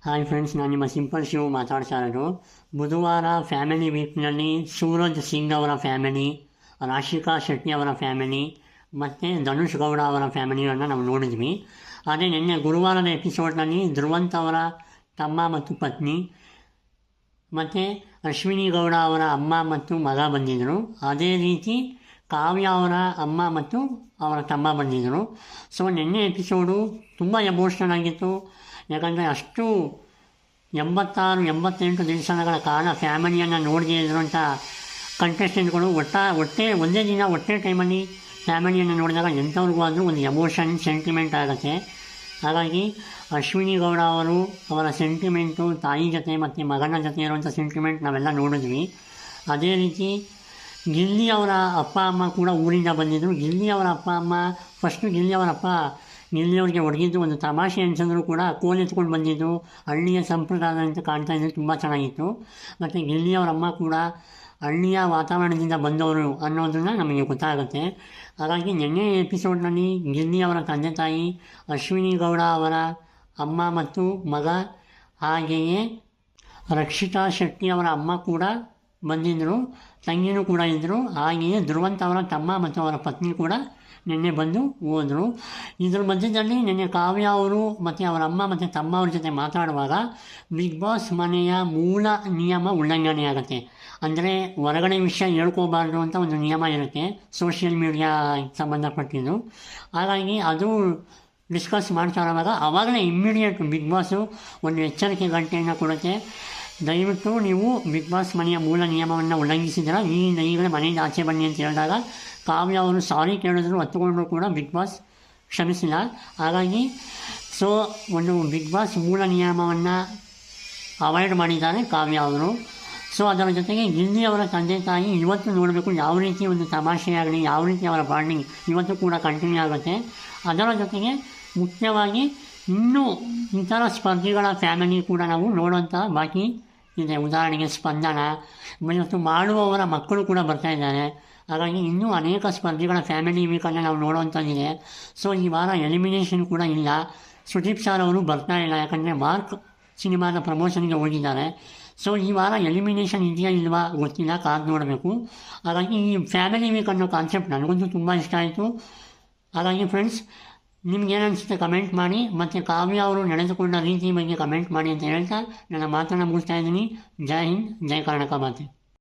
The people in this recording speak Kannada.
ಹಾಯ್ ಫ್ರೆಂಡ್ಸ್, ನಾನು ನಿಮ್ಮ ಸಿಂಪಲ್ ಶಿವ್ ಮಾತಾಡ್ತಾ ಇರೋದು. ಬುಧವಾರ ಫ್ಯಾಮಿಲಿ ವೀಕ್ನಲ್ಲಿ ಸೂರಜ್ ಸಿಂಗ್ ಅವರ ಫ್ಯಾಮಿಲಿ, ರಾಶಿಕಾ ಶೆಟ್ಟಿ ಅವರ ಫ್ಯಾಮಿಲಿ ಮತ್ತು ಧನುಷ್ ಗೌಡ ಅವರ ಫ್ಯಾಮಿಲಿಯನ್ನು ನಾವು ನೋಡಿದ್ವಿ. ಅದೇ ನಿನ್ನೆ ಗುರುವಾರದ ಎಪಿಸೋಡ್ನಲ್ಲಿ ಧ್ರುವಂತ್ ಅವರ ತಮ್ಮ ಮತ್ತು ಪತ್ನಿ ಮತ್ತು ಅಶ್ವಿನಿ ಗೌಡ ಅವರ ಅಮ್ಮ ಮತ್ತು ಮಗ ಬಂದಿದ್ದರು. ಅದೇ ರೀತಿ ಕಾವ್ಯ ಅವರ ಅಮ್ಮ ಮತ್ತು ಅವರ ತಮ್ಮ ಬಂದಿದ್ದರು. ಸೊ ನಿನ್ನೆ ಎಪಿಸೋಡು ತುಂಬ ಎಮೋಷ್ನಲ್ ಆಗಿತ್ತು. ಯಾಕಂದರೆ ಅಷ್ಟು 86-88 ದಿವಸಗಳ ಕಾಲ ಫ್ಯಾಮಿಲಿಯನ್ನು ನೋಡದೇ ಇರುವಂಥ ಕಂಟೆಸ್ಟೆಂಟ್ಗಳು ಒಟ್ಟೆ ಒಂದೇ ದಿನ ಟೈಮಲ್ಲಿ ಫ್ಯಾಮಿಲಿಯನ್ನು ನೋಡಿದಾಗ ಎಂಥವ್ರಿಗೂ ಆದರೂ ಒಂದು ಎಮೋಷನ್ ಸೆಂಟಿಮೆಂಟ್ ಆಗುತ್ತೆ. ಹಾಗಾಗಿ ಅಶ್ವಿನಿ ಗೌಡ ಅವರ ಸೆಂಟಿಮೆಂಟು, ತಾಯಿ ಜೊತೆ ಮತ್ತು ಮಗನ ಜೊತೆ ಇರುವಂಥ ಸೆಂಟಿಮೆಂಟ್ ನಾವೆಲ್ಲ ನೋಡಿದ್ವಿ. ಅದೇ ರೀತಿ ಗಿಲ್ಲಿ ಅವರ ಅಪ್ಪ ಅಮ್ಮ ಕೂಡ ಊರಿಂದ ಬಂದಿದ್ದರು. ಗಿಲ್ಲಿ ಅವರ ಅಪ್ಪ ಅಮ್ಮ ಗಿಲ್ಲಿ ಅವರ ಅಪ್ಪ ಗಿಲ್ಲಿಯವ್ರಿಗೆ ಹೊಡೆದಿದ್ದು ಒಂದು ತಮಾಷೆ ಅನ್ಸಿದ್ರು ಕೂಡ ಕೋಲ್ ಎತ್ಕೊಂಡು ಬಂದಿದ್ದು ಹಳ್ಳಿಯ ಸಂಪ್ರದಾಯ ಅಂತ ಕಾಣ್ತಾ ಇದ್ದು ತುಂಬ ಚೆನ್ನಾಗಿತ್ತು. ಮತ್ತು ಗಿಲ್ಲಿಯವರ ಅಮ್ಮ ಕೂಡ ಹಳ್ಳಿಯ ವಾತಾವರಣದಿಂದ ಬಂದವರು ಅನ್ನೋದನ್ನು ನಮಗೆ ಗೊತ್ತಾಗುತ್ತೆ. ಹಾಗಾಗಿ ನಿನ್ನೆ ಎಪಿಸೋಡ್ನಲ್ಲಿ ಗಿಲ್ಲಿಯವರ ತಂದೆ ತಾಯಿ ಅಶ್ವಿನಿ ಗೌಡ ಅವರ ಅಮ್ಮ ಮತ್ತು ಮಗ, ಹಾಗೆಯೇ ರಕ್ಷಿತಾ ಶೆಟ್ಟಿ ಅವರ ಅಮ್ಮ ಕೂಡ ಬಂದಿದ್ದರು, ತಂಗಿನೂ ಕೂಡ ಇದ್ದರು. ಹಾಗೆಯೇ ಧ್ರುವಂತ್ ಅವರ ತಮ್ಮ ಮತ್ತು ಅವರ ಪತ್ನಿ ಕೂಡ ನಿನ್ನೆ ಬಂದು ಹೋದರು. ಇದರ ಮಧ್ಯದಲ್ಲಿ ನಿನ್ನೆ ಕಾವ್ಯ ಅವರು ಮತ್ತು ಅವರ ಅಮ್ಮ ಮತ್ತು ತಮ್ಮ ಅವ್ರ ಜೊತೆ ಮಾತಾಡುವಾಗ ಬಿಗ್ ಬಾಸ್ ಮನೆಯ ಮೂಲ ನಿಯಮ ಉಲ್ಲಂಘನೆ ಆಗುತ್ತೆ. ಅಂದರೆ ಹೊರಗಡೆ ವಿಷಯ ಹೇಳ್ಕೋಬಾರ್ದು ಅಂತ ಒಂದು ನಿಯಮ ಇರುತ್ತೆ, ಸೋಷಿಯಲ್ ಮೀಡಿಯಾ ಸಂಬಂಧಪಟ್ಟಿದ್ದು. ಹಾಗಾಗಿ ಅದು ಡಿಸ್ಕಸ್ ಮಾಡ್ತಾ ಇರುವಾಗ ಆವಾಗಲೇ ಇಮ್ಮಿಡಿಯೇಟ್ ಬಿಗ್ ಬಾಸು ಒಂದು ಎಚ್ಚರಿಕೆ ಗಂಟೆಯನ್ನು ಕೊಡುತ್ತೆ. ದಯವಿಟ್ಟು ನೀವು ಬಿಗ್ ಬಾಸ್ ಮನೆಯ ಮೂಲ ನಿಯಮವನ್ನು ಉಲ್ಲಂಘಿಸಿದ್ರೆ ಈಗಲೇ ಮನೆಯಿಂದ ಆಚೆ ಬನ್ನಿ ಅಂತ ಹೇಳಿದಾಗ ಕಾವ್ಯ ಅವರು ಸಾರಿ ಕೇಳಿದ್ರು, ಹತ್ತುಕೊಂಡ್ರು ಕೂಡ ಬಿಗ್ ಬಾಸ್ ಕ್ಷಮಿಸಿಲ್ಲ. ಹಾಗಾಗಿ ಒಂದು ಬಿಗ್ ಬಾಸ್ ಮೂಲ ನಿಯಮವನ್ನು ಅವಾಯ್ಡ್ ಮಾಡಿದ್ದಾರೆ ಕಾವ್ಯ ಅವರು. ಅದರ ಜೊತೆಗೆ ಗಿಲ್ಲಿ ಅವರ ತಂದೆ ತಾಯಿ ಇವತ್ತು ನೋಡಬೇಕು ಯಾವ ರೀತಿ ಒಂದು ತಮಾಷೆ ಆಗಲಿ, ಯಾವ ರೀತಿ ಅವರ ಬಾಂಡಿಂಗ್ ಇವತ್ತು ಕೂಡ ಕಂಟಿನ್ಯೂ ಆಗುತ್ತೆ. ಅದರ ಜೊತೆಗೆ ಮುಖ್ಯವಾಗಿ ಇನ್ನೂ ಇತರ ಸ್ಪರ್ಧಿಗಳ ಫ್ಯಾಮಿಲಿ ಕೂಡ ನಾವು ನೋಡುವಂಥ ಬಾಕಿ ಇದೆ. ಉದಾಹರಣೆಗೆ ಸ್ಪಂದನ ಮತ್ತು ಮಾಡುವವರ ಮಕ್ಕಳು ಕೂಡ ಬರ್ತಾ ಇದ್ದಾರೆ. ಹಾಗಾಗಿ ಇನ್ನೂ ಅನೇಕ ಸ್ಪರ್ಧಿಗಳ ಫ್ಯಾಮಿಲಿ ವೀಕನ್ನು ನಾವು ನೋಡುವಂಥದ್ದಿದೆ. ಈ ವಾರ ಎಲಿಮಿನೇಷನ್ ಕೂಡ ಇಲ್ಲ. ಸುದೀಪ್ ಸರ್ ಅವರು ಬರ್ತಾ ಇಲ್ಲ, ಯಾಕಂದರೆ ಮಾರ್ಕ್ ಸಿನಿಮಾದ ಪ್ರಮೋಷನ್ಗೆ ಹೋಗಿದ್ದಾರೆ. ಈ ವಾರ ಎಲಿಮಿನೇಷನ್ ಇದೆಯಾ ಇಲ್ವಾ ಗೊತ್ತಿಲ್ಲ, ಕಾದು ನೋಡಬೇಕು. ಹಾಗಾಗಿ ಈ ಫ್ಯಾಮಿಲಿ ವೀಕ್ ಅನ್ನೋ ಕಾನ್ಸೆಪ್ಟ್ ನನಗಂತೂ ತುಂಬ ಇಷ್ಟ ಆಯಿತು. ಹಾಗಾಗಿ ಫ್ರೆಂಡ್ಸ್, ನಿಮ್ಗೇನು ಅನಿಸುತ್ತೆ ಕಮೆಂಟ್ ಮಾಡಿ, ಮತ್ತು ಕಾವ್ಯ ಅವರು ನಡೆದುಕೊಂಡ ರೀತಿ ಬಗ್ಗೆ ಕಮೆಂಟ್ ಮಾಡಿ ಅಂತ ಹೇಳ್ತಾ ನನ್ನ ಮಾತನ್ನು ಮುಗಿಸ್ತಾ ಇದ್ದೀನಿ. ಜೈ ಹಿಂದ್, ಜೈ ಕರ್ನಾಟಕ ಮಾತೆ.